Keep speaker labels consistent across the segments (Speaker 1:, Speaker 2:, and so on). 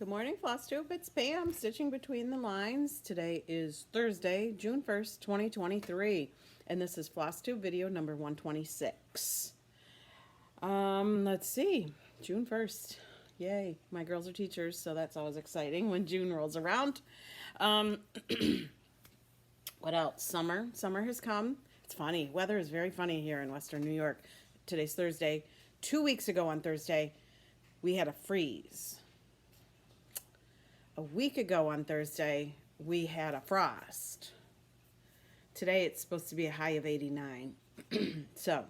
Speaker 1: Good morning, Flosstube. It's Pam, stitching between the lines. Today is Thursday, June 1st, 2023, and this is Flosstube video number 126. Let's see, June 1st. Yay, my girls are teachers, so that's always exciting when June rolls around. Um, what else? Summer has come. It's funny. Weather is very funny here in Western New York. Today's Thursday. 2 weeks ago on Thursday, we had a freeze. A week ago on Thursday, we had a frost. Today, it's supposed to be a high of 89. So,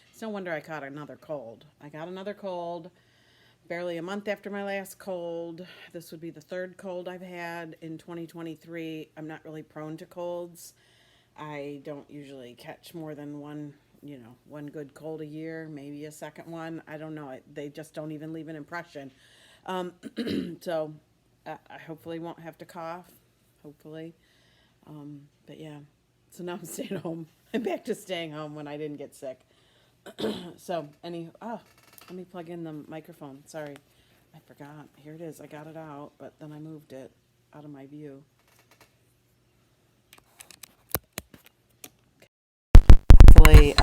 Speaker 1: it's no wonder I caught another cold. I got another cold barely a month after my last cold. This would be the third cold I've had in 2023. I'm not really prone to colds. I don't usually catch more than one good cold a year, maybe a second one. I don't know. They just don't even leave an impression. So I hopefully won't have to cough, hopefully. But yeah, so now I'm staying home. I'm back to staying home when I didn't get sick. So let me plug in the microphone. Sorry, I forgot. Here it is. I got it out, but then I moved it out of my view. Hopefully,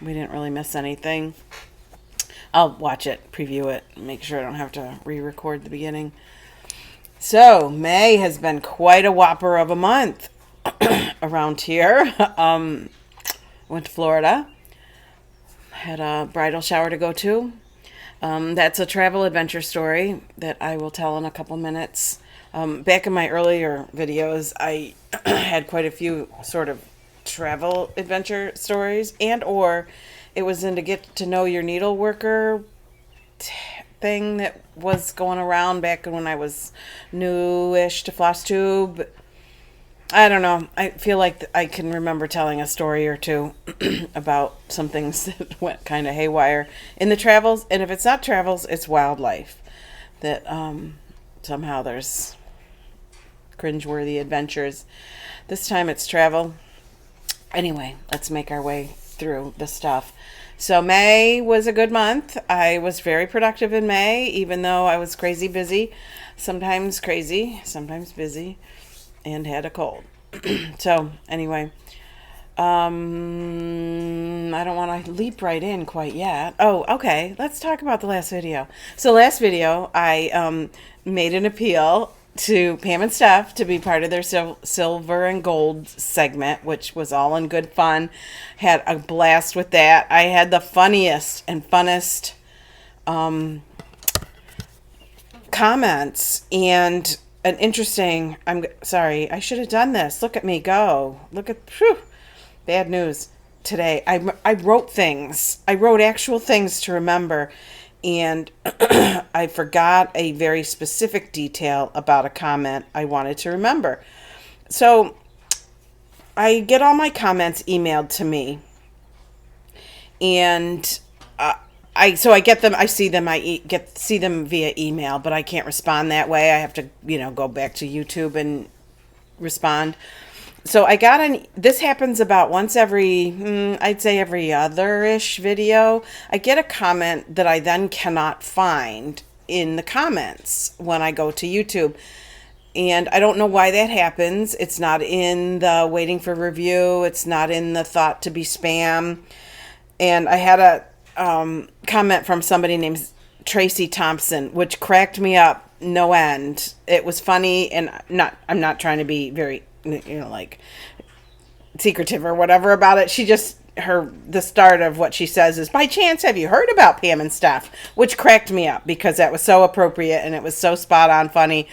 Speaker 1: we didn't really miss anything. I'll watch it, preview it, make sure I don't have to re-record the beginning. So, May has been quite a whopper of a month around here. Went to Florida. Had a bridal shower to go to. That's a travel adventure story that I will tell in a couple minutes. Back in my earlier videos, I had quite a few sort of travel adventure stories, and or it was in to get to know your needle worker thing that was going around back when I was newish to Flosstube. I don't know. I feel like I can remember telling a story or two about some things that went kind of haywire in the travels. And if it's not travels, it's wildlife. That somehow there's cringeworthy adventures. This time it's travel. Anyway, let's make our way through the stuff. So May was a good month. I was very productive in May, even though I was crazy busy. Sometimes crazy, sometimes busy, and had a cold. So anyway, I don't want to leap right in quite yet. Oh, okay. Let's talk about the last video. So last video, I made an appeal to Pam and Steph to be part of their silver and gold segment, which was all in good fun. Had a blast with that. I had the funniest and funnest comments and an interesting, I'm sorry, I should have done this. Look at me go. Look at, bad news today. I wrote things. I wrote actual things to remember. And I forgot a very specific detail about a comment I wanted to remember. So I get all my comments emailed to me, and I get them. I see them. See them via email, but I can't respond that way. I have to, go back to YouTube and respond. So I got this happens about once every, I'd say every other-ish video. I get a comment that I then cannot find in the comments when I go to YouTube. And I don't know why that happens. It's not in the waiting for review. It's not in the thought to be spam. And I had a comment from somebody named Tracy Thompson, which cracked me up no end. It was funny, and I'm not trying to be very like secretive or whatever about it. She just, the start of what she says is, by chance, have you heard about Pam and Steph? Which cracked me up because that was so appropriate and it was so spot on funny.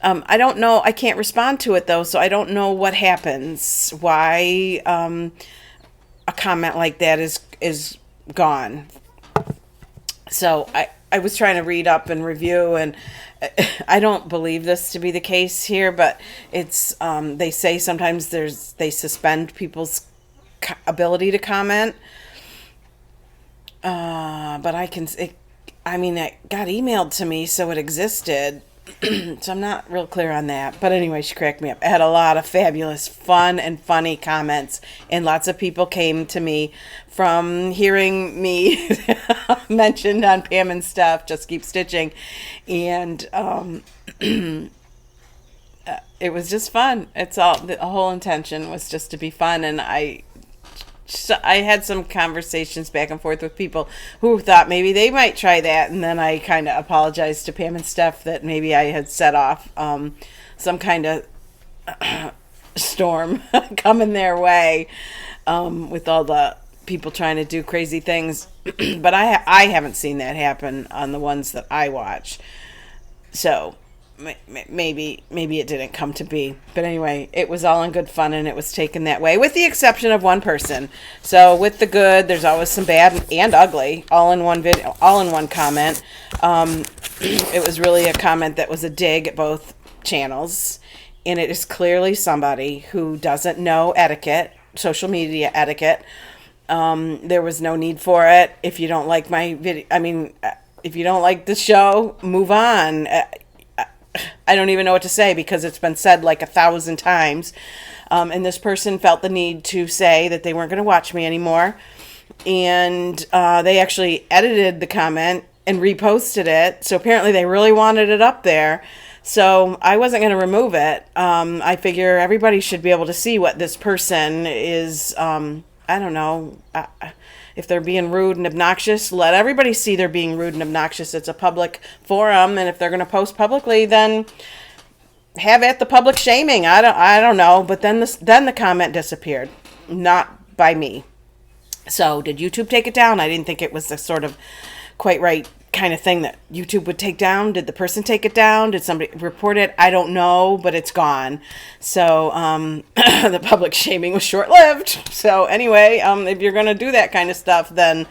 Speaker 1: I don't know. I can't respond to it though. So I don't know what happens, why a comment like that is gone. So I was trying to read up and review, and I don't believe this to be the case here, but it's they say sometimes they suspend people's ability to comment. But it got emailed to me, so it existed. So I'm not real clear on that. But anyway, she cracked me up. I had a lot of fabulous, fun, and funny comments. And lots of people came to me from hearing me mentioned on Pam and Stuff, Just Keep Stitching. And it was just fun. It's all, the whole intention was just to be fun. And I had some conversations back and forth with people who thought maybe they might try that, and then I kind of apologized to Pam and Steph that maybe I had set off some kind of storm coming their way with all the people trying to do crazy things. But I haven't seen that happen on the ones that I watch, so maybe it didn't come to be. But anyway, it was all in good fun, and it was taken that way, with the exception of one person. So with the good, there's always some bad and ugly, all in one video, all in one comment. It was really a comment that was a dig at both channels, and it is clearly somebody who doesn't know etiquette, social media etiquette. There was no need for it. If you don't like my video, if you don't like the show, move on. I don't even know what to say, because it's been said like 1,000 times. And this person felt the need to say that they weren't going to watch me anymore. And they actually edited the comment and reposted it. So apparently they really wanted it up there. So I wasn't going to remove it. I figure everybody should be able to see what this person is. I don't know. If they're being rude and obnoxious, let everybody see they're being rude and obnoxious. It's a public forum, and if they're going to post publicly, then have at the public shaming. I don't know. But then the comment disappeared, not by me. So did YouTube take it down? I didn't think it was the sort of quite right kind of thing that YouTube would take down. Did the person take it down? Did somebody report it? I don't know, but it's gone. So the public shaming was short-lived. So anyway, if you're going to do that kind of stuff, then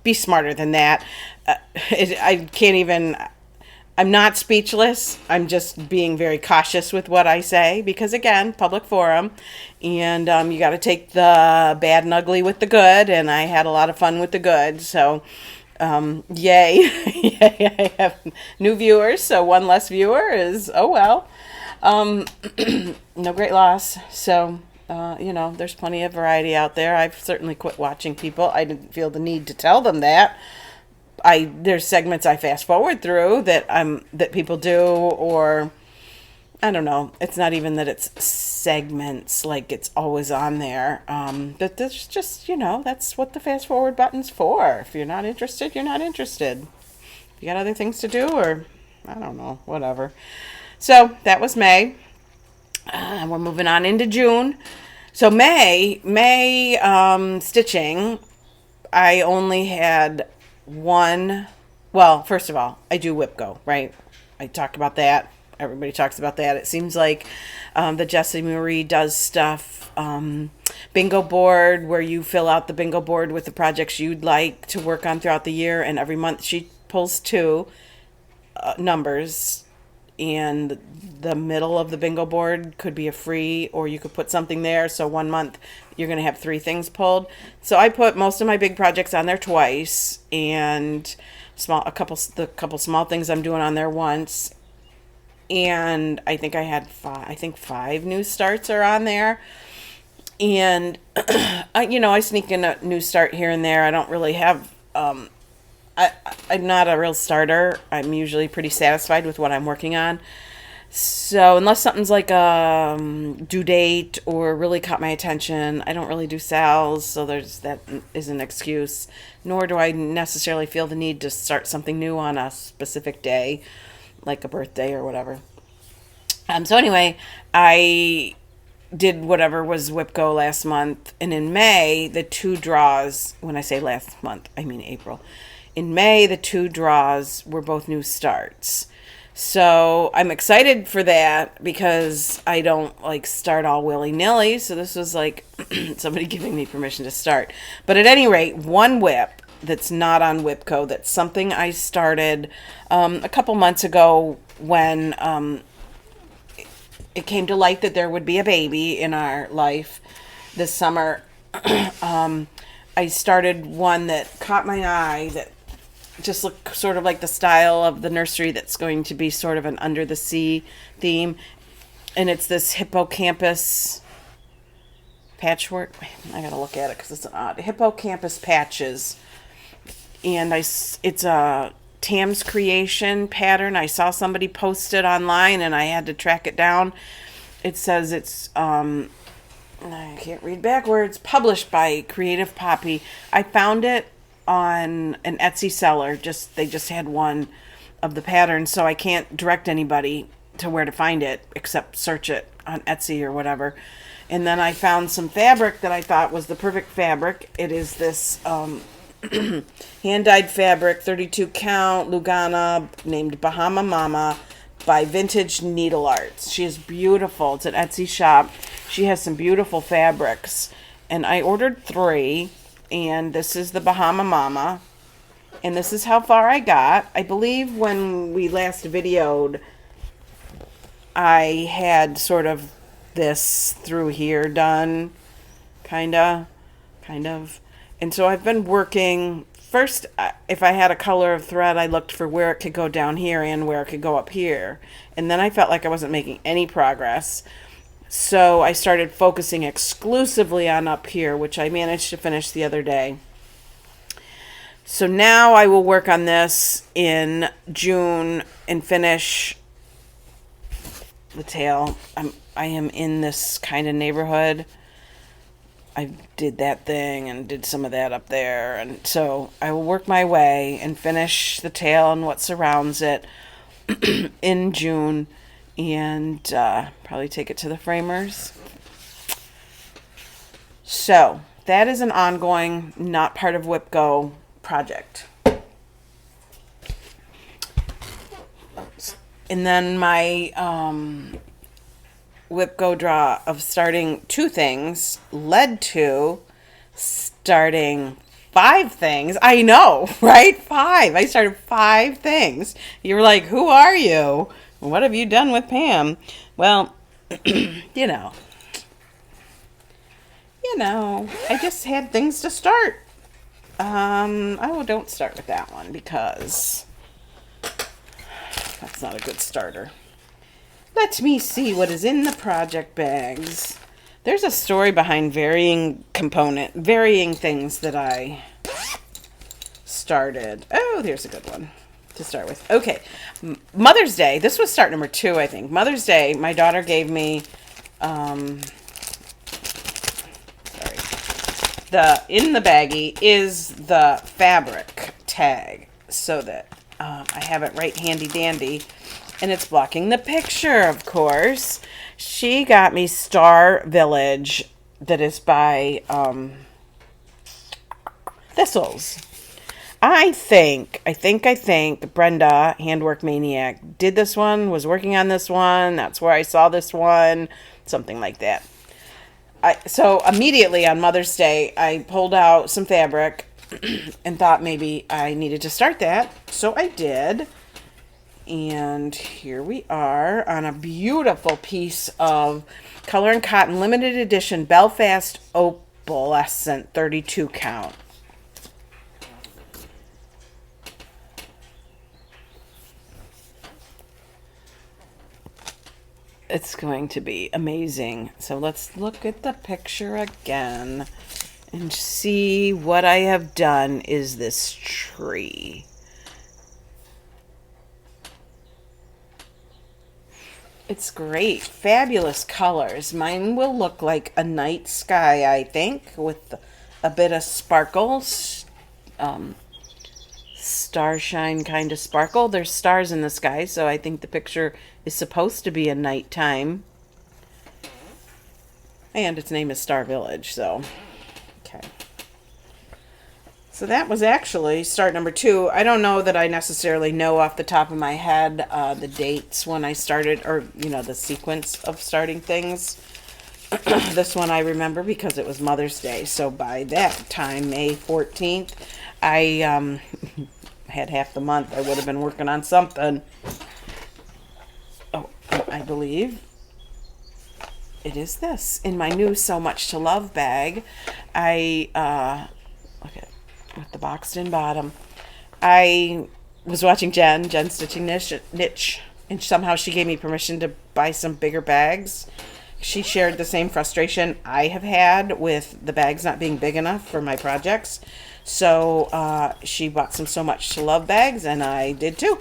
Speaker 1: be smarter than that. I can't even. I'm not speechless. I'm just being very cautious with what I say, because again, public forum, and you got to take the bad and ugly with the good, and I had a lot of fun with the good. So yay. Yay, I have new viewers, so one less viewer is, oh well. No great loss. So there's plenty of variety out there. I've certainly quit watching people. I didn't feel the need to tell them that. There's segments I fast forward through that people do, or I don't know. It's not even that it's segments, like it's always on there. But there's just, that's what the fast forward button's for. If you're not interested, you're not interested. If you got other things to do, or I don't know, whatever. So that was May. We're moving on into June. So May stitching, I only had one. Well, first of all, I do WIPGO, right? I talked about that. Everybody talks about that. It seems like the Jessie Marie does stuff. Bingo board, where you fill out the bingo board with the projects you'd like to work on throughout the year, and every month she pulls two numbers, and the middle of the bingo board could be a free, or you could put something there. So 1 month you're going to have 3 things pulled. So I put most of my big projects on there twice, and a couple small things I'm doing on there once. And I think I had 5 new starts are on there. And I sneak in a new start here and there. I don't really have I'm not a real starter. I'm usually pretty satisfied with what I'm working on. So unless something's like a due date or really caught my attention, I don't really do sales. So that is an excuse. Nor do I necessarily feel the need to start something new on a specific day, like a birthday or whatever. So anyway, I did whatever was WIPGO last month. And in May, the 2 draws, when I say last month, I mean April. In May, the 2 draws were both new starts. So I'm excited for that, because I don't start all willy-nilly. So this was like somebody giving me permission to start. But at any rate, one WIP that's not on WIPGO, that's something I started a couple months ago when it came to light that there would be a baby in our life this summer. I started one that caught my eye, that just look sort of like the style of the nursery that's going to be sort of an under the sea theme. And it's this hippocampus patchwork. I gotta look at it because it's an odd hippocampus patches. And it's a Tam's Creation pattern. I saw somebody post it online and I had to track it down. It says it's I can't read backwards, published by Creative Poppy. I found it on an Etsy seller. They just had one of the patterns, so I can't direct anybody to where to find it except search it on Etsy or whatever. And then I found some fabric that I thought was the perfect fabric. It is this hand-dyed fabric, 32 count, Lugana, named Bahama Mama, by Vintage Needle Arts. She is beautiful. It's an Etsy shop. She has some beautiful fabrics. And I ordered 3. And this is the Bahama Mama. And this is how far I got. I believe when we last videoed, I had sort of this through here done. Kind of. And so I've been working. First, if I had a color of thread, I looked for where it could go down here and where it could go up here. And then I felt like I wasn't making any progress. So I started focusing exclusively on up here, which I managed to finish the other day. So now I will work on this in June and finish the tail. I am in this kind of neighborhood. I did that thing and did some of that up there. And so I will work my way and finish the tail and what surrounds it in June. And probably take it to the framers. So that is an ongoing, not part of Whip Go project. And then my Whip Go draw of starting 2 things led to starting 5 things. I know, right? 5. I started 5 things. You were like, who are you? What have you done with Pam? Well, you know, I just had things to start. Don't start with that one because that's not a good starter. Let me see what is in the project bags. There's a story behind varying things that I started. Oh, there's a good one to start with. Okay, Mother's Day. This was start number 2, I think. Mother's Day, my daughter gave me, in the baggie is the fabric tag, so that I have it right handy dandy, and it's blocking the picture, of course. She got me Star Village, that is by Thistles. I think Brenda, Handwork Maniac, did this one, was working on this one. That's where I saw this one, something like that. So immediately on Mother's Day, I pulled out some fabric and thought maybe I needed to start that. So I did. And here we are on a beautiful piece of Color and Cotton limited edition Belfast Opalescent 32 count. It's going to be amazing. So let's look at the picture again and see what I have done is this tree. It's great. Fabulous colors. Mine will look like a night sky, I think, with a bit of sparkles. Starshine kind of sparkle. There's stars in the sky, so I think the picture is supposed to be a nighttime. And its name is Star Village, so okay. So that was actually start number 2. I don't know that I necessarily know off the top of my head the dates when I started, or the sequence of starting things. This one I remember because it was Mother's Day. So by that time, May 14th, I had half the month. I would have been working on something. Oh, I believe it is this in my new So Much to Love bag. I look at with the boxed in bottom. I was watching Jen Stitching Niche, and somehow she gave me permission to buy some bigger bags. She shared the same frustration I have had with the bags not being big enough for my projects. So she bought some So Much to Love bags, and I did too.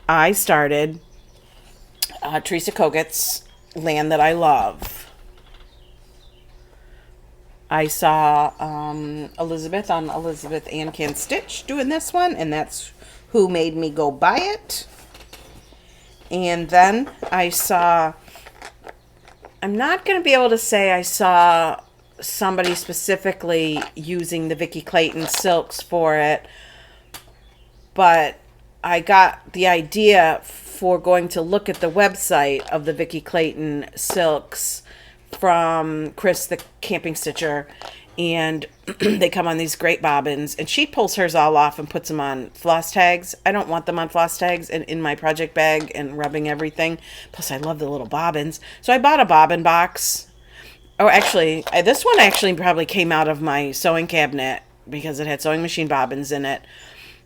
Speaker 1: I started Teresa Kogut's Land That I Love. I saw Elizabeth on Elizabeth Ann Can Stitch doing this one, and that's who made me go buy it. And then I saw, I'm not going to be able to say I saw somebody specifically using the Vicki Clayton silks for it, but I got the idea for going to look at the website of the Vicki Clayton silks from Chris the Camping Stitcher, and they come on these great bobbins, and she pulls hers all off and puts them on floss tags. I don't want them on floss tags and in my project bag and rubbing everything. Plus, I love the little bobbins. So I bought a bobbin box. Oh, actually, this one actually probably came out of my sewing cabinet because it had sewing machine bobbins in it.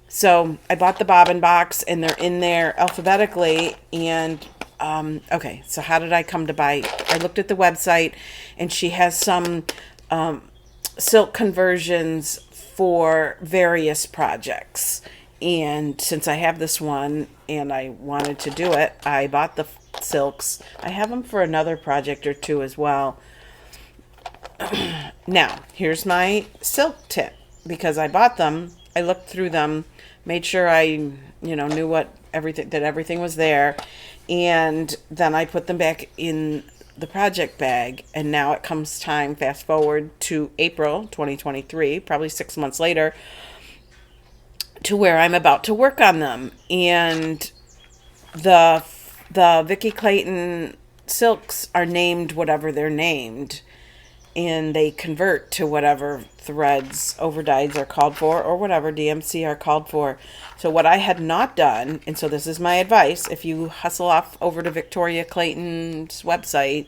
Speaker 1: So I bought the bobbin box, and they're in there alphabetically. And okay, so how did I come to buy? I looked at the website, and she has some silk conversions for various projects. And since I have this one and I wanted to do it, I bought the silks. I have them for another project or two as well. Now, here's my silk tip. Because I bought them, I looked through them, made sure I, knew what everything was there, and then I put them back in the project bag, and now it comes time, fast forward to April 2023, probably 6 months later, to where I'm about to work on them. And the Vicki Clayton silks are named whatever they're named, and they convert to whatever threads overdyes are called for, or whatever DMC are called for. So what I had not done, and so this is my advice, if you hustle off over to Victoria Clayton's website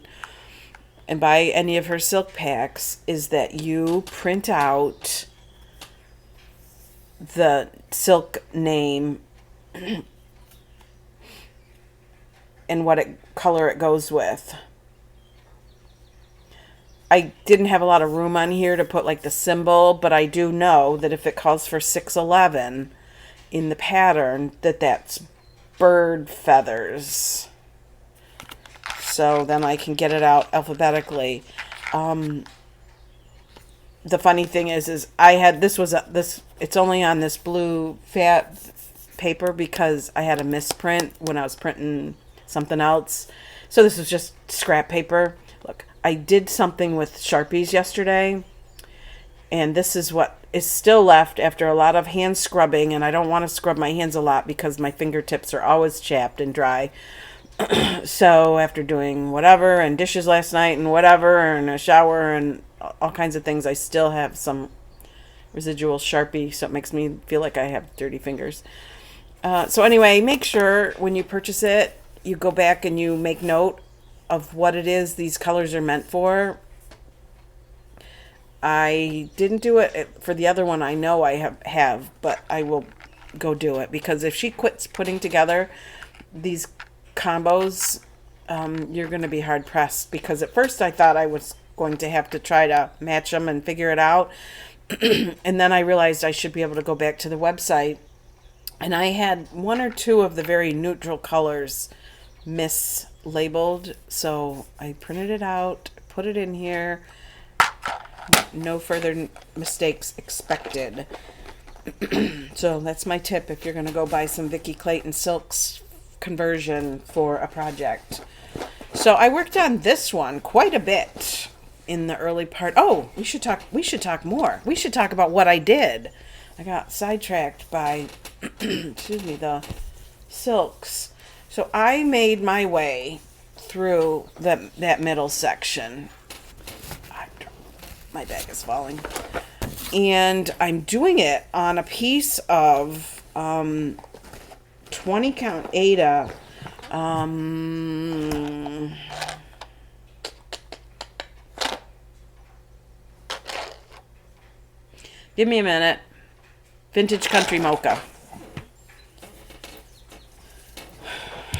Speaker 1: and buy any of her silk packs, is that you print out the silk name and what color it goes with. I didn't have a lot of room on here to put like the symbol, but I do know that if it calls for 611 in the pattern, that's bird feathers. So then I can get it out alphabetically. The funny thing is I had, it's only on this blue fat paper because I had a misprint when I was printing something else. So this was just scrap paper. Look, I did something with Sharpies yesterday, and this is what is still left after a lot of hand scrubbing, and I don't want to scrub my hands a lot because my fingertips are always chapped and dry. So after doing whatever, and dishes last night, and whatever, and a shower, and all kinds of things, I still have some residual Sharpie, so it makes me feel like I have dirty fingers. So anyway, make sure when you purchase it, you go back and you make note of what it is these colors are meant for. I didn't do it for the other one. I know I have, but I will go do it, because if she quits putting together these combos, you're going to be hard pressed, because at first I thought I was going to have to try to match them and figure it out. And then I realized I should be able to go back to the website, and I had one or two of the very neutral colors mislabeled, so I printed it out, put it in here. No further mistakes expected. So that's my tip if you're going to go buy some Vicki Clayton silks conversion for a project. So I worked on this one quite a bit in the early part. Oh, we should talk more. We should talk about what I did. I got sidetracked by the silks. So I made my way through that middle section. My bag is falling. And I'm doing it on a piece of 20 count Aida. Give me a minute. Vintage Country Mocha.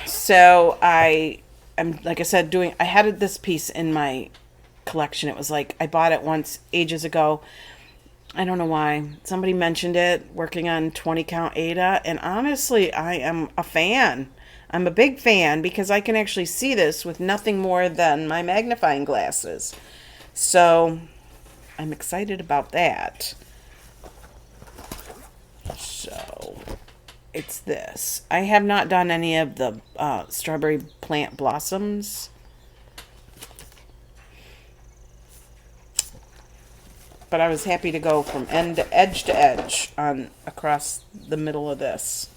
Speaker 1: So I'm like I said, I had this piece in my collection. It was like I bought it once ages ago. I don't know why. Somebody mentioned it, working on 20 count Ada, and honestly, I am a fan. I'm a big fan because I can actually see this with nothing more than my magnifying glasses. So I'm excited about that. So it's this. I have not done any of the strawberry plant blossoms. But I was happy to go from edge to edge across the middle of this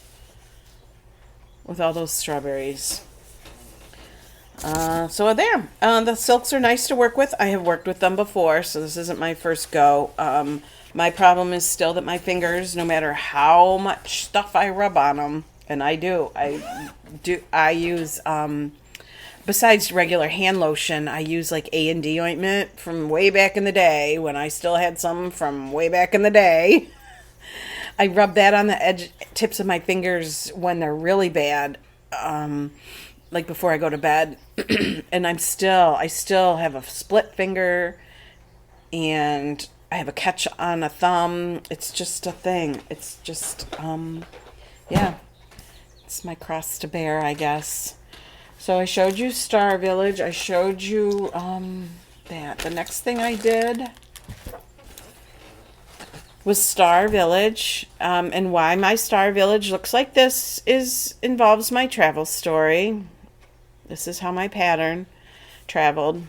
Speaker 1: with all those strawberries. So there. The silks are nice to work with. I have worked with them before, so this isn't my first go. My problem is still that my fingers, no matter how much stuff I rub on them, and I use besides regular hand lotion, I use like A&D ointment from way back in the day when I still had some from way back in the day. I rub that on the tips of my fingers when they're really bad, like before I go to bed. And I still have a split finger, and I have a catch on a thumb. It's just a thing. It's just, yeah, it's my cross to bear, I guess. So I showed you Star Village. I showed you that. The next thing I did was Star Village. And why my Star Village looks like this involves my travel story. This is how my pattern traveled.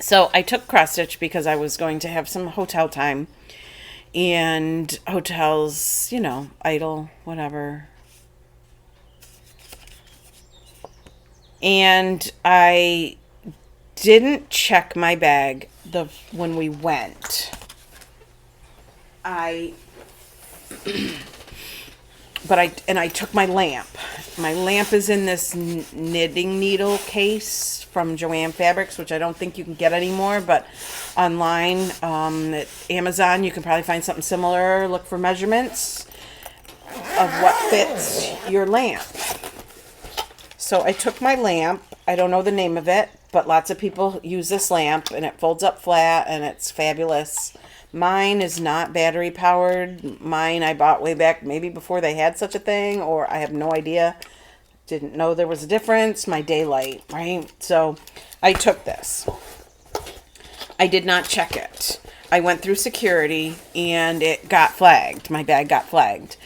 Speaker 1: So I took cross stitch because I was going to have some hotel time. And hotels, you know, idle, whatever. And I didn't check my bag when we went. I took my lamp. My lamp is in this knitting needle case from Joanne Fabrics, which I don't think you can get anymore, but online at Amazon you can probably find something similar. Look for measurements of what fits your lamp. So I took my lamp. I don't know the name of it, but lots of people use this lamp, and it folds up flat, and it's fabulous. Mine is not battery powered. Mine I bought way back maybe before they had such a thing, or I have no idea. Didn't know there was a difference. My daylight, right? So I took this. I did not check it. I went through security, and it got flagged. My bag got flagged.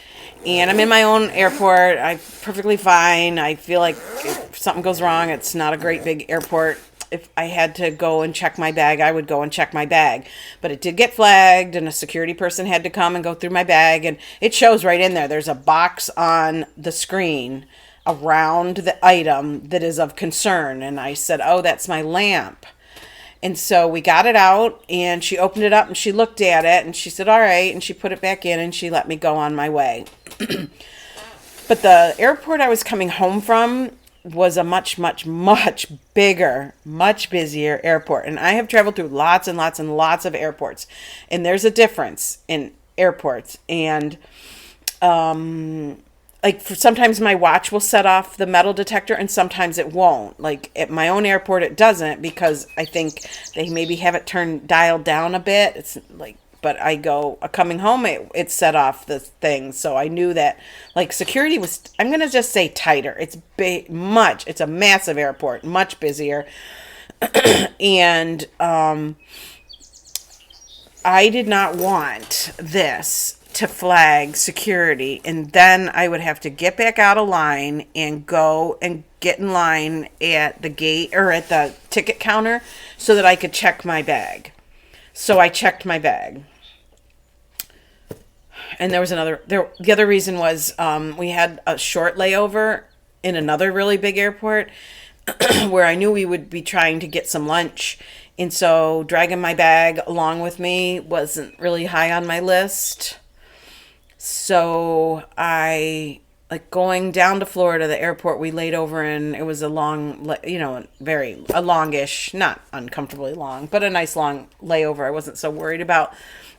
Speaker 1: And I'm in my own airport. I'm perfectly fine. I feel like if something goes wrong, it's not a great big airport. If I had to go and check my bag, I would go and check my bag. But it did get flagged, and a security person had to come and go through my bag. And it shows right in there. There's a box on the screen around the item that is of concern. And I said, oh, that's my lamp. And so we got it out, and she opened it up, and she looked at it, and she said, all right, and she put it back in, and she let me go on my way. But the airport I was coming home from was a much, much, much bigger, much busier airport. And I have traveled through lots and lots and lots of airports, and there's a difference in airports. And sometimes my watch will set off the metal detector, and sometimes it won't. Like at my own airport, it doesn't, because I think they maybe have it dialed down a bit. It's like, but coming home, it set off the thing. So I knew that like security was, I'm going to just say tighter. It's it's a massive airport, much busier. And I did not want this to flag security, and then I would have to get back out of line and go and get in line at the gate or at the ticket counter so that I could check my bag. So I checked my bag. And there was the other reason was we had a short layover in another really big airport where I knew we would be trying to get some lunch. And so dragging my bag along with me wasn't really high on my list. So going down to Florida, the airport we laid over in, it was a long, a longish, not uncomfortably long, but a nice long layover. I wasn't so worried about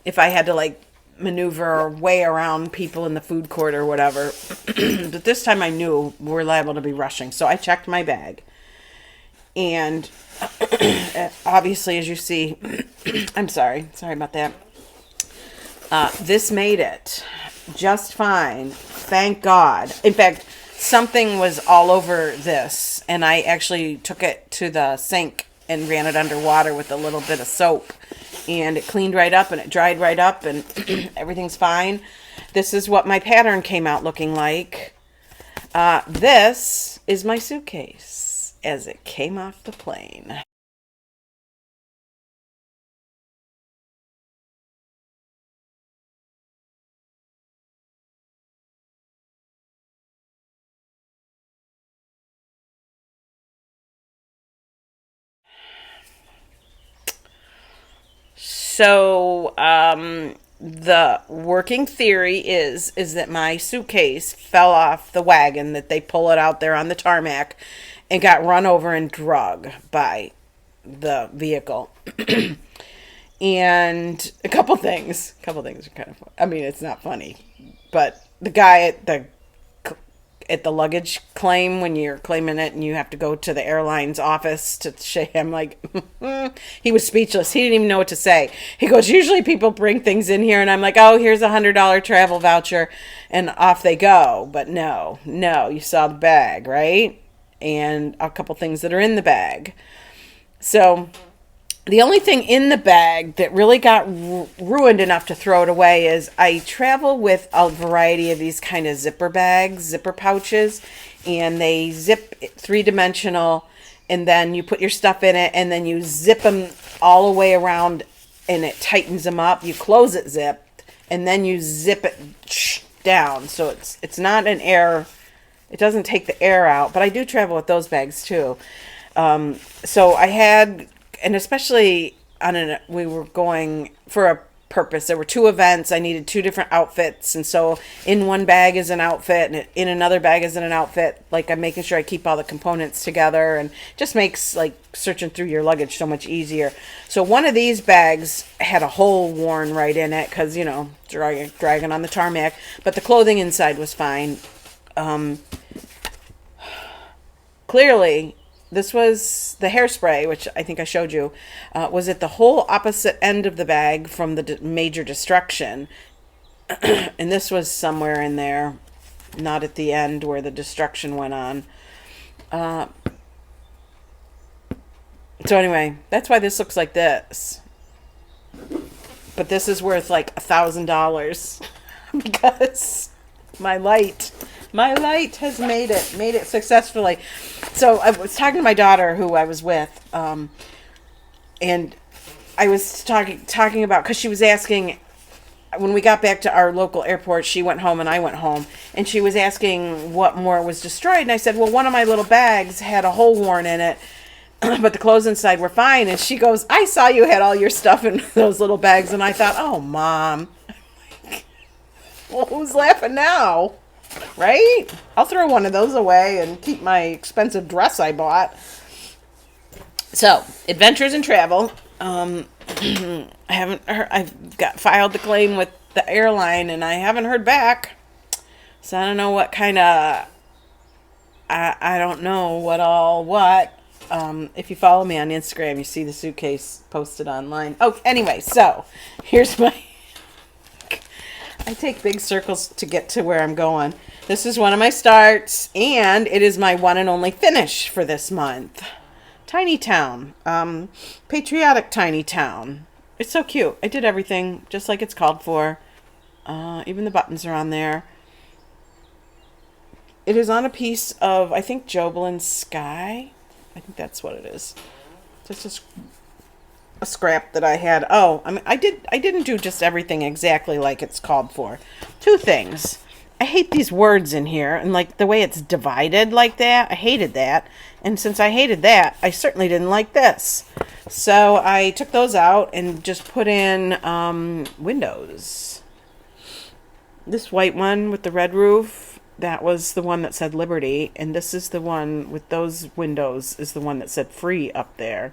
Speaker 1: if I had to maneuver way around people in the food court or whatever. But this time I knew we're liable to be rushing. So I checked my bag. And obviously, as you see, I'm sorry about that. This made it just fine. Thank God. In fact, something was all over this, and I actually took it to the sink and ran it under water with a little bit of soap, and it cleaned right up and it dried right up, and everything's fine. This is what my pattern came out looking like. This is my suitcase as it came off the plane. So, the working theory is that my suitcase fell off the wagon that they pull it out there on the tarmac and got run over and drug by the vehicle. And a couple things are kind of fun. I mean, it's not funny, but the guy at the luggage claim, when you're claiming it and you have to go to the airline's office to show him, like, he was speechless. He didn't even know what to say. He goes, usually people bring things in here and I'm like, oh, here's $100 travel voucher, and off they go. But no, you saw the bag, right? And a couple things that are in the bag. So the only thing in the bag that really got ruined enough to throw it away is I travel with a variety of these kind of zipper bags, zipper pouches, and they zip three-dimensional, and then you put your stuff in it, and then you zip them all the way around, and it tightens them up. You close it zipped, and then you zip it down, so it's not an air. It doesn't take the air out, but I do travel with those bags too. So I had, and especially we were going for a purpose. There were 2 events. I needed 2 different outfits. And so in one bag is an outfit and in another bag is an outfit. Like, I'm making sure I keep all the components together, and just makes like searching through your luggage so much easier. So one of these bags had a hole worn right in it because, dragging on the tarmac, but the clothing inside was fine. Clearly, this was the hairspray, which I think I showed you, was at the whole opposite end of the bag from the major destruction. And this was somewhere in there, not at the end where the destruction went on. So anyway, that's why this looks like this. But this is worth like $1,000 because my light has made it successfully. So I was talking to my daughter, who I was with, and I was talking about, because she was asking, when we got back to our local airport, she went home and I went home, and she was asking what more was destroyed, and I said, well, one of my little bags had a hole worn in it, but the clothes inside were fine. And she goes, I saw you had all your stuff in those little bags, and I thought, oh, Mom, well, who's laughing now? Right? I'll throw one of those away and keep my expensive dress I bought. So, adventures and travel. I haven't heard, filed the claim with the airline and I haven't heard back. So I don't know what kind of, I don't know what. If you follow me on Instagram, you see the suitcase posted online. Oh, anyway, so here's my, I take big circles to get to where I'm going. This is one of my starts, and it is my one and only finish for this month. Tiny town. Patriotic tiny town. It's so cute. I did everything just like it's called for. Even the buttons are on there. It is on a piece of, I think, Joblin Sky. I think that's what it is. Just a scrap that I had. Oh, I mean, I didn't do just everything exactly like it's called for. 2 things. I hate these words in here, and like the way it's divided like that. I hated that. And since I hated that, I certainly didn't like this. So I took those out and just put in windows. This white one with the red roof, that was the one that said Liberty, and this is the one with those windows is the one that said Free up there.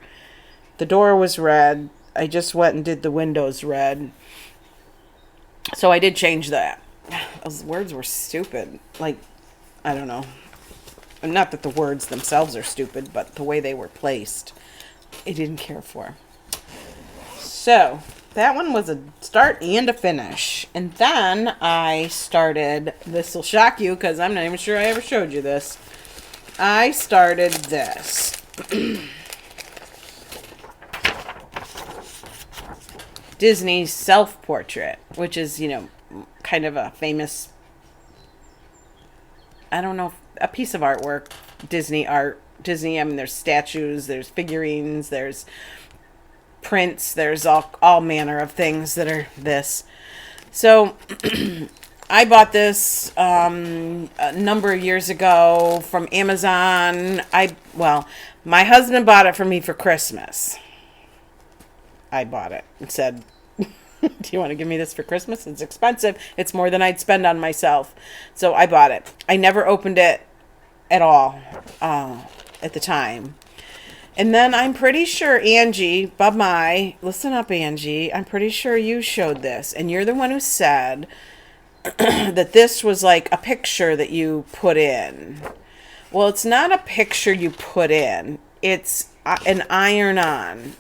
Speaker 1: The door was red. I just went and did the windows red. So I did change that. Those words were stupid. Like, I don't know. Not that the words themselves are stupid, but the way they were placed, I didn't care for. So that one was a start and a finish. And then I started, this will shock you because I'm not even sure I ever showed you this. I started this. Disney's self-portrait, which is, kind of a famous, I don't know, a piece of artwork, Disney art. Disney, I mean, there's statues, there's figurines, there's prints, there's all manner of things that are this. So I bought this a number of years ago from Amazon. My husband bought it for me for Christmas. I bought it and said, do you want to give me this for Christmas? It's expensive. It's more than I'd spend on myself. So I bought it. I never opened it at all at the time. And then I'm pretty sure Angie, listen up, Angie. I'm pretty sure you showed this. And you're the one who said that this was like a picture that you put in. Well, it's not a picture you put in. It's an iron-on.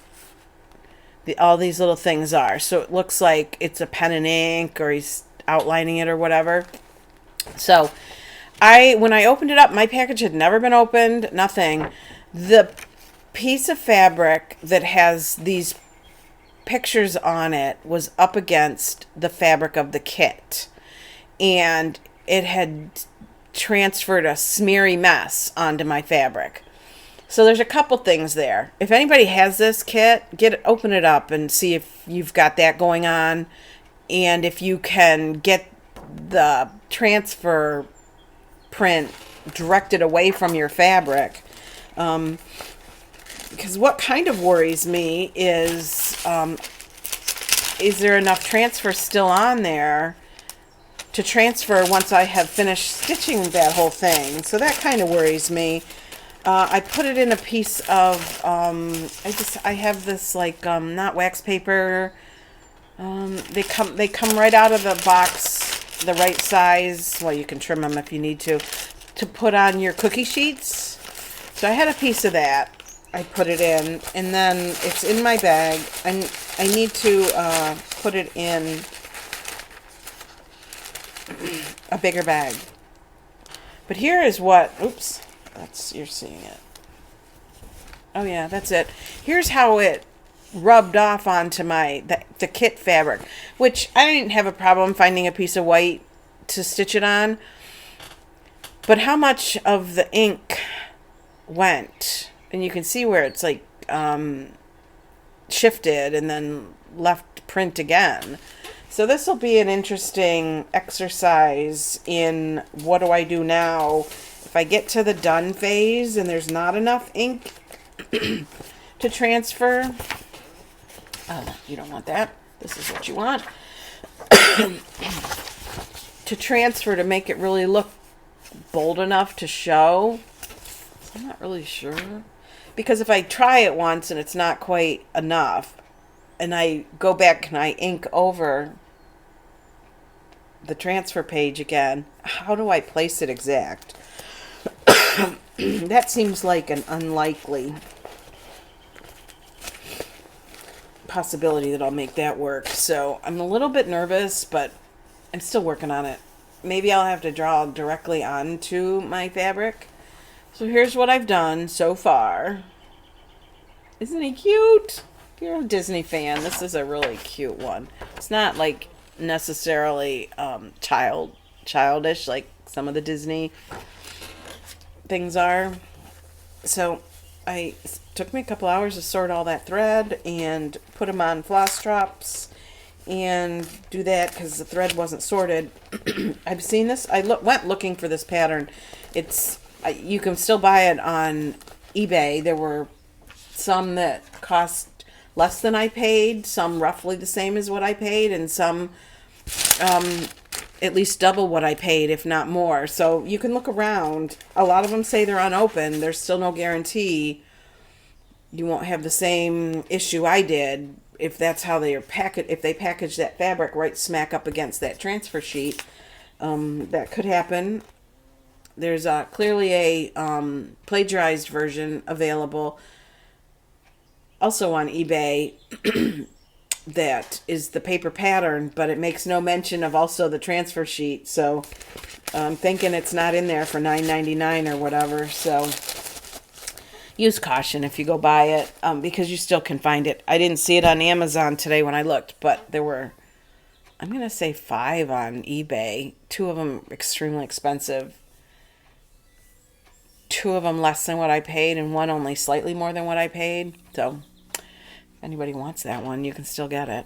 Speaker 1: All these little things are. So it looks like it's a pen and ink or he's outlining it or whatever. So when I opened it up, my package had never been opened, nothing. The piece of fabric that has these pictures on it was up against the fabric of the kit. And it had transferred a smeary mess onto my fabric. So there's a couple things there. If anybody has this kit, open it up and see if you've got that going on, and if you can get the transfer print directed away from your fabric. Because what kind of worries me is there enough transfer still on there to transfer once I have finished stitching that whole thing? So that kind of worries me. I put it in a piece of, I have this not wax paper. They come right out of the box, the right size. Well, you can trim them if you need to put on your cookie sheets. So I had a piece of that. I put it in, and then it's in my bag. And I need to put it in a bigger bag. But here is what, you're seeing it. Oh yeah, that's it. Here's how it rubbed off onto the kit fabric, which I didn't have a problem finding a piece of white to stitch it on. But how much of the ink went, and you can see where it's like shifted and then left print again. So this will be an interesting exercise in what do I do now if I get to the done phase and there's not enough ink to transfer. Oh, you don't want that. This is what you want. To transfer, to make it really look bold enough to show. I'm not really sure. Because if I try it once and it's not quite enough, and I go back and I ink over the transfer page again, how do I place it exact? That seems like an unlikely possibility that I'll make that work. So I'm a little bit nervous, but I'm still working on it. Maybe I'll have to draw directly onto my fabric. So here's what I've done so far. Isn't he cute? If you're a Disney fan, this is a really cute one. It's not like necessarily childish like some of the Disney things are. So it took me a couple hours to sort all that thread and put them on floss drops and do that because the thread wasn't sorted. I've seen this. I went looking for this pattern. You can still buy it on eBay. There were some that cost less than I paid, some roughly the same as what I paid, and some at least double what I paid, if not more. So you can look around. A lot of them say they're unopened. There's still no guarantee you won't have the same issue I did if that's how they are packaged, if they package that fabric right smack up against that transfer sheet, that could happen. There's clearly a plagiarized version available also on eBay that is the paper pattern, but it makes no mention of also the transfer sheet. So I'm thinking it's not in there for $9.99 or whatever. So use caution if you go buy it, because you still can find it. I didn't see it on Amazon today when I looked, but there were, I'm going to say 5 on eBay. 2 of them extremely expensive. 2 of them less than what I paid, and 1 only slightly more than what I paid. So anybody wants that one, you can still get it.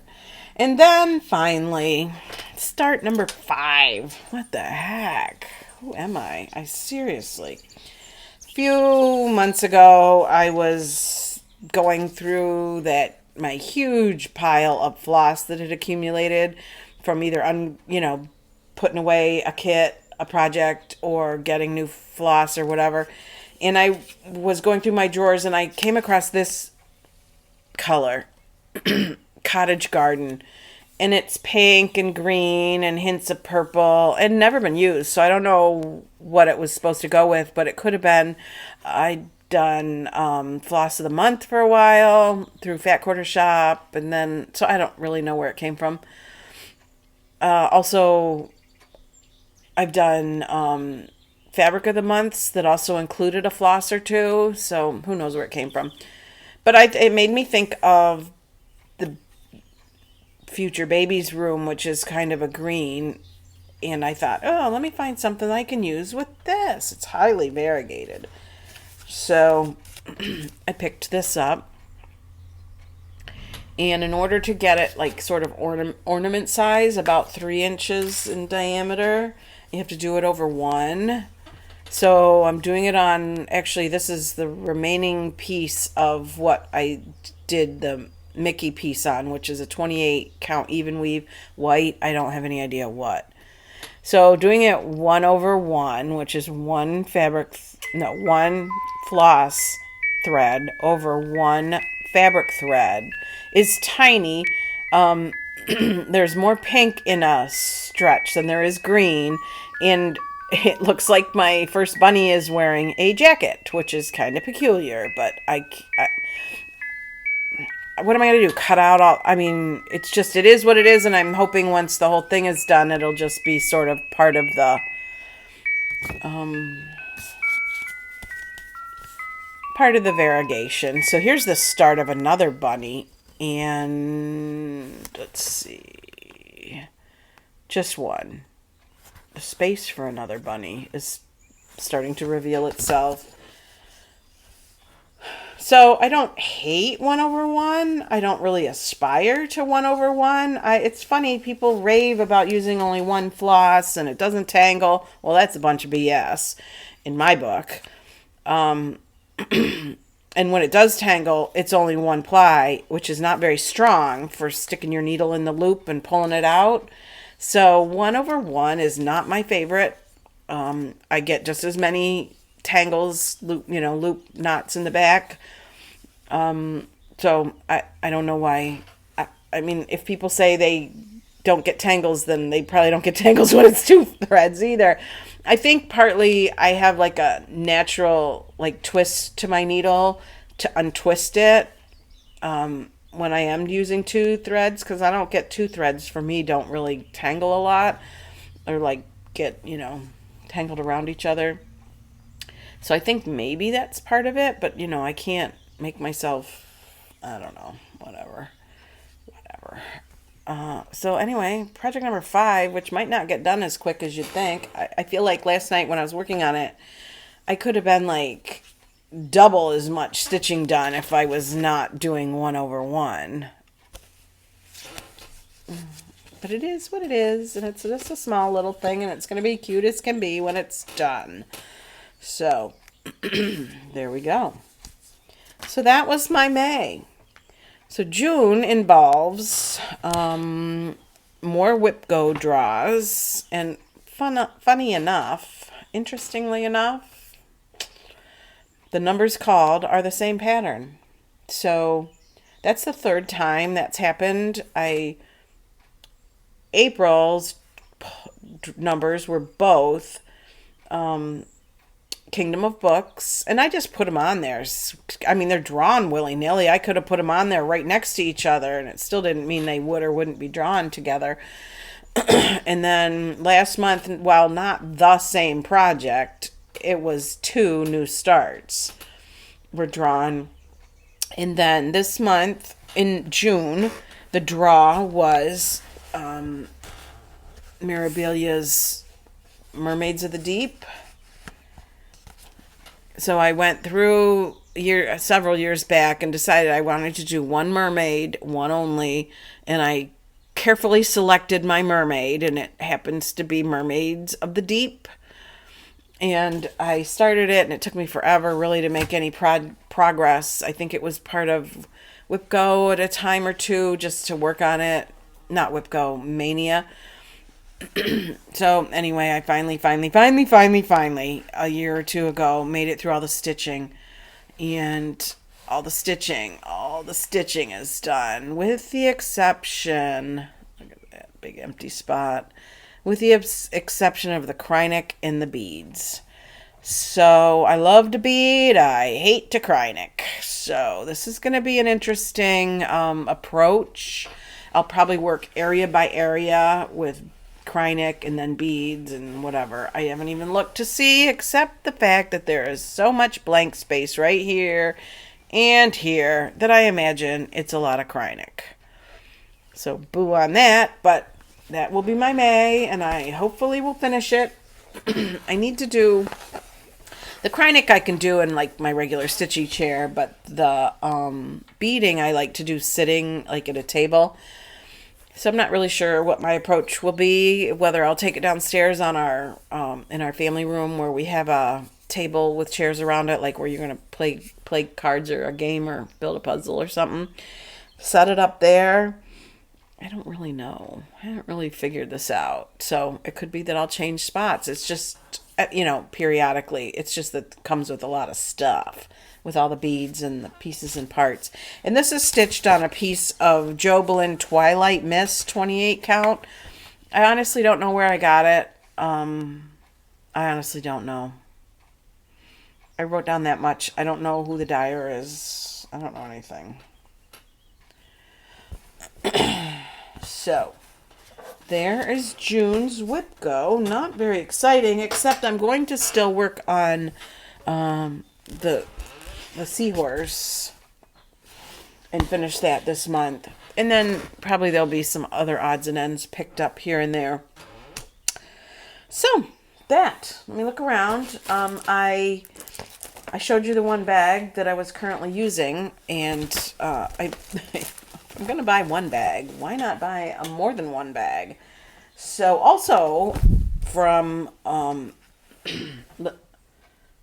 Speaker 1: And then finally, start number 5. What the heck? Who am I? I seriously. A few months ago, I was going through my huge pile of floss that had accumulated from either putting away a kit, a project, or getting new floss or whatever. And I was going through my drawers and I came across this color, Cottage Garden, and it's pink and green and hints of purple and never been used, so I don't know what it was supposed to go with, but it could have been. I'd done Floss of the Month for a while through Fat Quarter Shop, and then so I don't really know where it came from. Also, I've done Fabric of the Months that also included a floss or two, so who knows where it came from. But it made me think of the future baby's room, which is kind of a green. And I thought, oh, let me find something I can use with this. It's highly variegated. So I picked this up. And in order to get it like sort of ornament size, about 3 inches in diameter, you have to do it over 1. So I'm doing it on, actually this is the remaining piece of what I did the Mickey piece on, which is a 28 count even weave white. I don't have any idea what. So doing it 1 over 1, which is 1 floss thread over 1 fabric thread, is tiny. There's more pink in a stretch than there is green, and it looks like my first bunny is wearing a jacket, which is kind of peculiar, but what am I going to do? Cut out all, I mean, it is what it is, and I'm hoping once the whole thing is done, it'll just be sort of part of the, variegation. So here's the start of another bunny, and let's see, just one. The space for another bunny is starting to reveal itself. So I don't hate 1 over 1. I don't really aspire to 1 over 1. It's funny, people rave about using only 1 floss and it doesn't tangle. Well, that's a bunch of BS in my book. And when it does tangle, it's only 1 ply, which is not very strong for sticking your needle in the loop and pulling it out. So 1 over 1 is not my favorite. I get just as many tangles, loop knots in the back. So I don't know why. I mean, if people say they don't get tangles, then they probably don't get tangles when it's 2 threads either. I think partly I have like a natural like twist to my needle to untwist it. When I am using 2 threads, because I don't get 2 threads for me don't really tangle a lot or like get, tangled around each other. So I think maybe that's part of it, but I can't make myself, I don't know, whatever. So anyway, project number 5, which might not get done as quick as you'd think. I feel like last night when I was working on it, I could have been like double as much stitching done if I was not doing 1 over 1. But it is what it is, and it's just a small little thing, and it's going to be cute as can be when it's done. So, there we go. So that was my May. So June involves more Whip Go draws, and funny enough, interestingly enough, the numbers called are the same pattern. So That's the third time that's happened. April's numbers were both Kingdom of Books, and I just put them on there. I mean, they're drawn willy-nilly. I could have put them on there right next to each other, and it still didn't mean they would or wouldn't be drawn together. And then last month, while not the same project, it was two new starts were drawn. And then this month, in June, the draw was Mirabilia's Mermaids of the Deep. So I went through several years back and decided I wanted to do one mermaid, one only, and I carefully selected my mermaid, and it happens to be Mermaids of the Deep. And I started it, and it took me forever really to make any progress. I think it was part of WhipGo at a time or two just to work on it. Not WhipGo, Mania. So anyway, I finally, a year or two ago, made it through all the stitching. And all the stitching is done. With the exception, look at that big empty spot. With the exception of the Krynic and the beads. So I love to bead, I hate to Krynic. So this is going to be an interesting approach. I'll probably work area by area with Krynic and then beads and whatever. I haven't even looked to see, except the fact that there is so much blank space right here and here that I imagine it's a lot of Krynic. So boo on that, but that will be my May, and I hopefully will finish it. I need to do the Krynic I can do in like my regular stitchy chair, but the beading I like to do sitting like at a table. So I'm not really sure what my approach will be, whether I'll take it downstairs on our in our family room where we have a table with chairs around it, like where you're going to play cards or a game or build a puzzle or something. Set it up there. I don't really know. I haven't really figured this out. So it could be that I'll change spots. It's just, periodically. It's just that it comes with a lot of stuff with all the beads and the pieces and parts. And this is stitched on a piece of Jobelin Twilight Mist 28 count. I honestly don't know where I got it. I honestly don't know. I wrote down that much. I don't know who the dyer is. I don't know anything. So, there is June's WhipGo. Not very exciting, except I'm going to still work on the seahorse and finish that this month. And then probably there'll be some other odds and ends picked up here and there. So, let me look around. I showed you the one bag that I was currently using, and I'm going to buy one bag. Why not buy more than one bag? So also from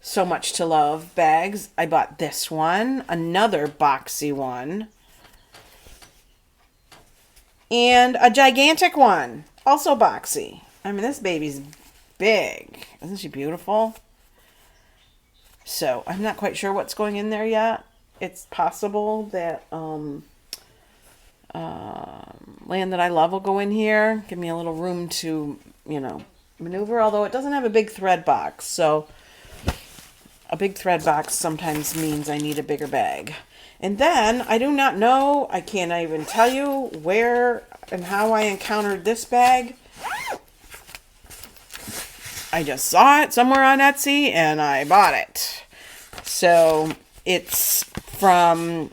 Speaker 1: So Much to Love bags, I bought this one, another boxy one, and a gigantic one, also boxy. I mean, this baby's big. Isn't she beautiful? So I'm not quite sure what's going in there yet. It's possible that Land That I Love will go in here. Give me a little room to, maneuver. Although it doesn't have a big thread box. So a big thread box sometimes means I need a bigger bag. And then I do not know. I can't even tell you where and how I encountered this bag. I just saw it somewhere on Etsy and I bought it. So it's from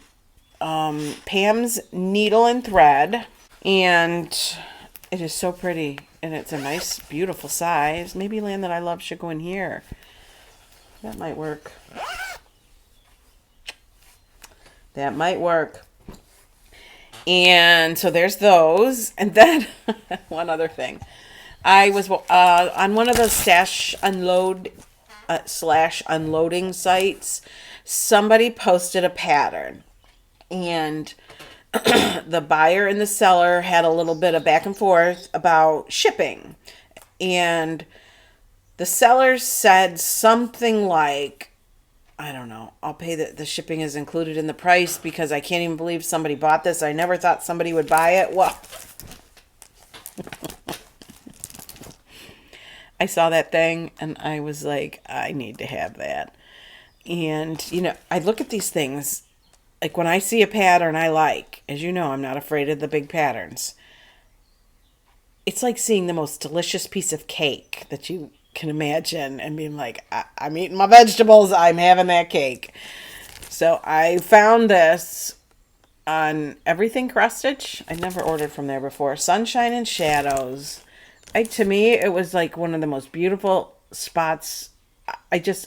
Speaker 1: Pam's Needle and Thread, and it is so pretty, and it's a nice, beautiful size. Maybe Land That I Love should go in here. That might work. That might work. And so there's those. And then one other thing. I was on one of the stash unloading sites. Somebody posted a pattern. And the buyer and the seller had a little bit of back and forth about shipping. And the seller said something like, I don't know. I'll pay the shipping is included in the price because I can't even believe somebody bought this. I never thought somebody would buy it. Well, I saw that thing and I was like, I need to have that. And, I look at these things, like when I see a pattern I like, as you know, I'm not afraid of the big patterns. It's like seeing the most delicious piece of cake that you can imagine and being like, I'm eating my vegetables, I'm having that cake. So I found this on Everything Cross Stitch. I never ordered from there before. Sunshine and Shadows. To me, it was like one of the most beautiful spots.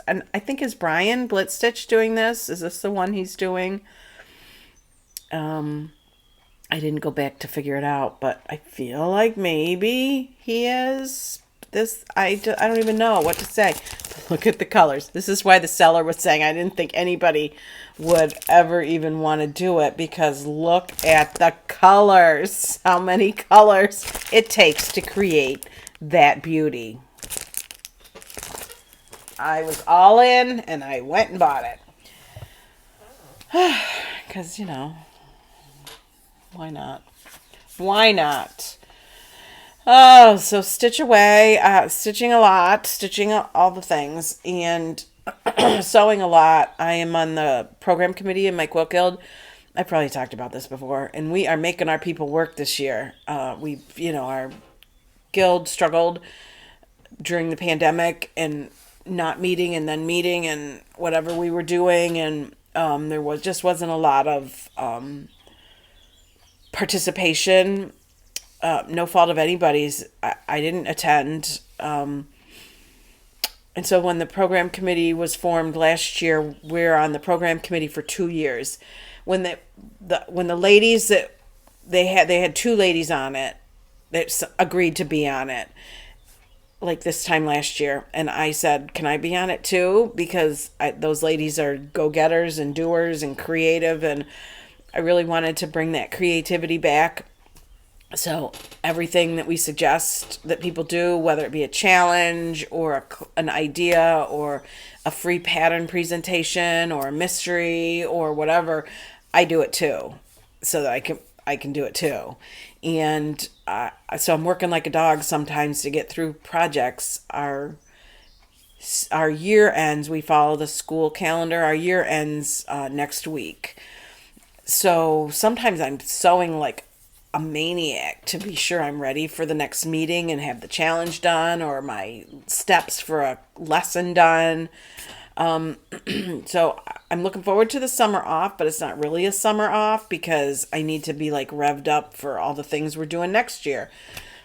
Speaker 1: And I think is Brian Blitz Stitch doing this? Is this the one he's doing? I didn't go back to figure it out, but I feel like maybe he is. I don't even know what to say. Look at the colors. This is why the seller was saying I didn't think anybody would ever even want to do it, because look at the colors. How many colors it takes to create that beauty. I was all in and I went and bought it. Because, why not? Why not? Oh, so stitch away, stitching a lot, stitching all the things, and sewing a lot. I am on the program committee in my quilt guild. I probably talked about this before, and we are making our people work this year. Our guild struggled during the pandemic and not meeting and then meeting and whatever we were doing, and there wasn't a lot of participation. No fault of anybody's. I didn't attend. And so when the program committee was formed last year, we're on the program committee for 2 years. When the ladies that they had 2 ladies on it that agreed to be on it, like this time last year, and I said, can I be on it too? Because those ladies are go-getters and doers and creative, and I really wanted to bring that creativity back. So everything that we suggest that people do, whether it be a challenge or an idea or a free pattern presentation or a mystery or whatever, I do it too, so that I can do it too. And so I'm working like a dog sometimes to get through projects. Our year ends. We follow the school calendar. Our year ends next week. So sometimes I'm sewing like a maniac to be sure I'm ready for the next meeting and have the challenge done or my steps for a lesson done. So I'm looking forward to the summer off, but it's not really a summer off because I need to be like revved up for all the things we're doing next year.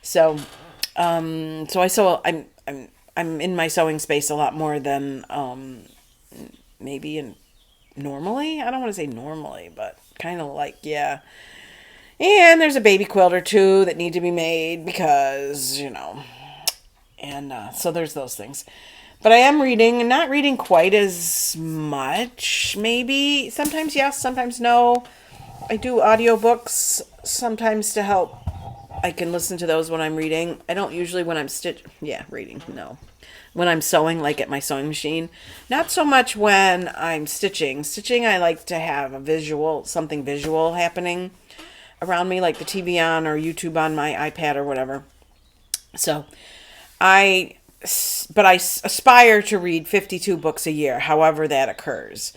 Speaker 1: So, I'm in my sewing space a lot more than, maybe normally. I don't want to say normally, but kind of like, yeah. And there's a baby quilt or two that need to be made because, and so there's those things. But I am reading, not reading quite as much, maybe. Sometimes yes, sometimes no. I do audiobooks sometimes to help. I can listen to those when I'm reading. I don't usually when I'm reading, no. When I'm sewing, like at my sewing machine. Not so much when I'm stitching. Stitching, I like to have something visual happening around me, like the TV on or YouTube on my iPad or whatever. So I aspire to read 52 books a year, however that occurs,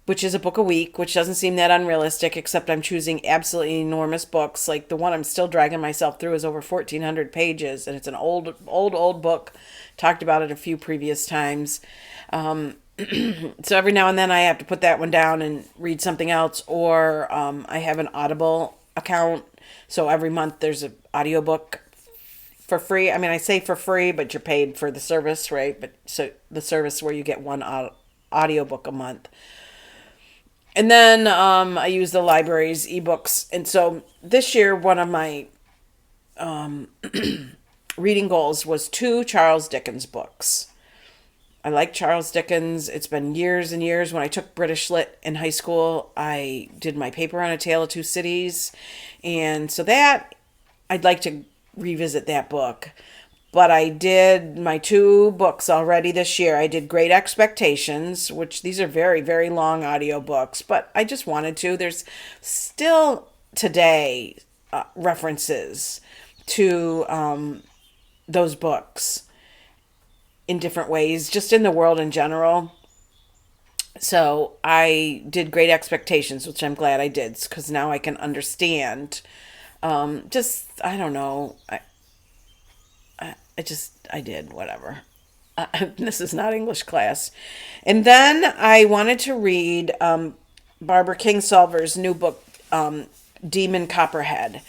Speaker 1: which is a book a week, which doesn't seem that unrealistic, except I'm choosing absolutely enormous books. Like the one I'm still dragging myself through is over 1,400 pages, and it's an old book. Talked about it a few previous times. So every now and then I have to put that one down and read something else, or I have an Audible account, so every month there's an audiobook for free. I mean, I say for free, but you're paid for the service, right? But so the service where you get one audiobook a month. And then I use the library's ebooks. And so this year, one of my reading goals was 2 Charles Dickens books. I like Charles Dickens. It's been years and years. When I took British Lit in high school, I did my paper on A Tale of Two Cities. And so that, I'd like to revisit that book. But I did my 2 books already this year. I did Great Expectations, which these are very, very long audiobooks, but I just wanted to. There's still today references to those books in different ways, just in the world in general. So I did Great Expectations, which I'm glad I did, because now I can understand. I don't know. I did whatever. This is not English class. And then I wanted to read Barbara Kingsolver's new book, Demon Copperhead.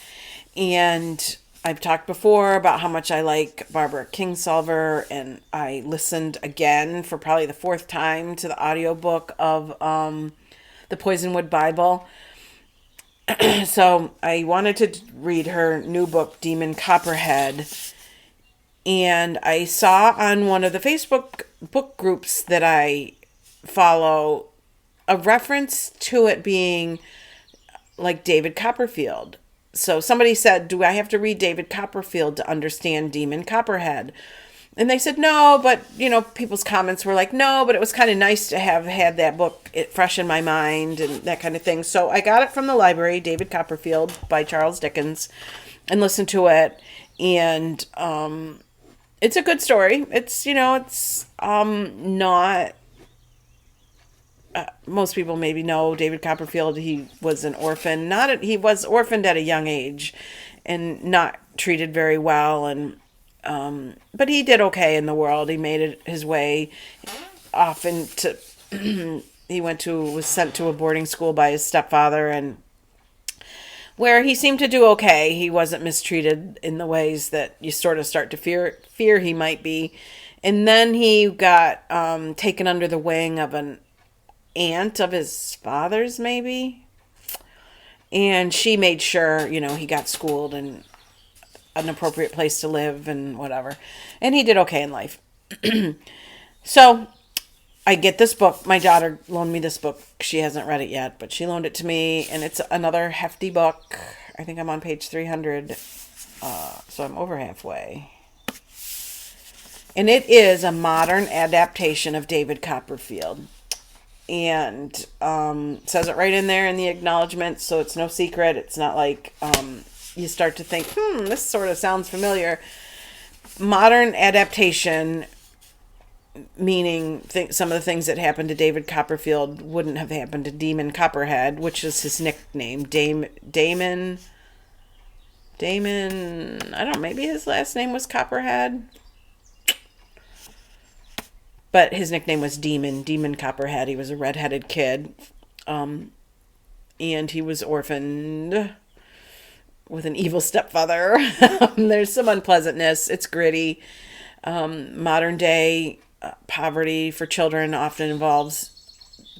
Speaker 1: And I've talked before about how much I like Barbara Kingsolver, and I listened again for probably the 4th time to the audiobook of the Poisonwood Bible. So I wanted to read her new book, Demon Copperhead. And I saw on one of the Facebook book groups that I follow a reference to it being like David Copperfield. So somebody said, do I have to read David Copperfield to understand Demon Copperhead? And they said, no, but, people's comments were like, no, but it was kind of nice to have had that book fresh in my mind and that kind of thing. So I got it from the library, David Copperfield by Charles Dickens, and listened to it. And it's a good story. It's not... most people maybe know David Copperfield. He was an orphan. He was orphaned at a young age and not treated very well. And but he did okay in the world. He made it his way off into... he was sent to a boarding school by his stepfather, and where he seemed to do okay. He wasn't mistreated in the ways that you sort of start to fear he might be. And then he got taken under the wing of an aunt of his father's, maybe. And she made sure, he got schooled and an appropriate place to live and whatever. And he did okay in life. So I get this book. My daughter loaned me this book. She hasn't read it yet, but she loaned it to me, and it's another hefty book. I think I'm on page 300, so I'm over halfway. And it is a modern adaptation of David Copperfield. And says it right in there in the acknowledgments, so it's no secret. It's not like you start to think, this sort of sounds familiar. Modern adaptation, meaning some of the things that happened to David Copperfield wouldn't have happened to Demon Copperhead, which is his nickname. Damon, I don't know, maybe his last name was Copperhead. But his nickname was Demon Copperhead. He was a redheaded kid. And he was orphaned with an evil stepfather. There's some unpleasantness. It's gritty. Modern day poverty for children often involves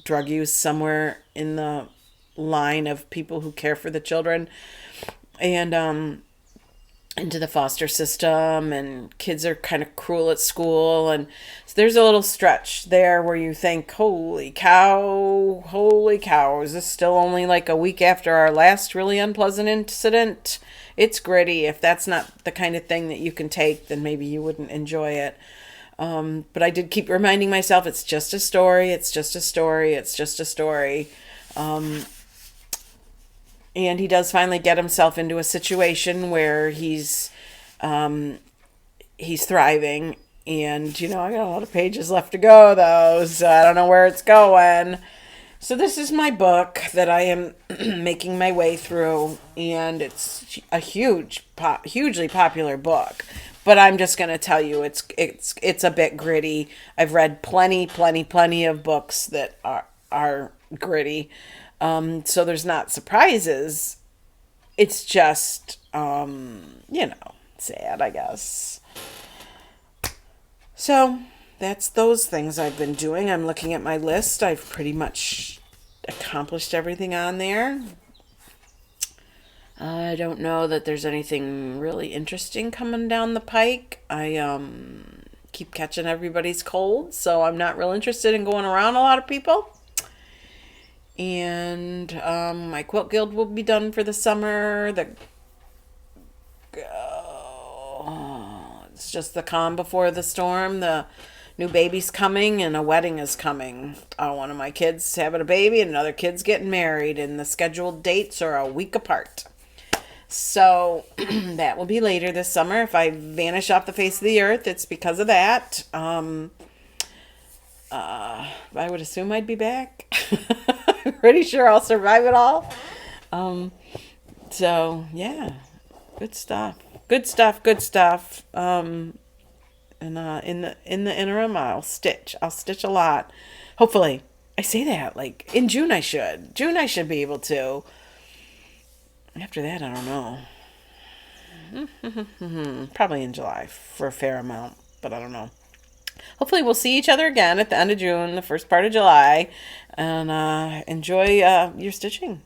Speaker 1: drug use somewhere in the line of people who care for the children. And into the foster system, and kids are kind of cruel at school, and so there's a little stretch there where you think, holy cow, is this still only like a week after our last really unpleasant incident? It's gritty. If that's not the kind of thing that you can take, then maybe you wouldn't enjoy it. But I did keep reminding myself, it's just a story, it's just a story, it's just a story. And he does finally get himself into a situation where he's thriving. And, I got a lot of pages left to go, though, so I don't know where it's going. So this is my book that I am making my way through. And it's a hugely popular book. But I'm just going to tell you, it's a bit gritty. I've read plenty of books that are gritty. So there's not surprises. It's just, sad, I guess. So that's those things I've been doing. I'm looking at my list. I've pretty much accomplished everything on there. I don't know that there's anything really interesting coming down the pike. I keep catching everybody's cold, so I'm not real interested in going around a lot of people. And my quilt guild will be done for the summer. It's just the calm before the storm. The new baby's coming and a wedding is coming. One of my kids having a baby and another kid's getting married, and the scheduled dates are a week apart. So that will be later this summer. If I vanish off the face of the earth, it's because of that. I would assume I'd be back. I'm pretty sure I'll survive it all. So yeah, good stuff. Good stuff. Good stuff. And in the interim, I'll stitch. I'll stitch a lot. Hopefully, I say that like in June. I should. June, I should be able to. After that, I don't know. Probably in July for a fair amount, but I don't know. Hopefully we'll see each other again at the end of June, the first part of July, and enjoy your stitching.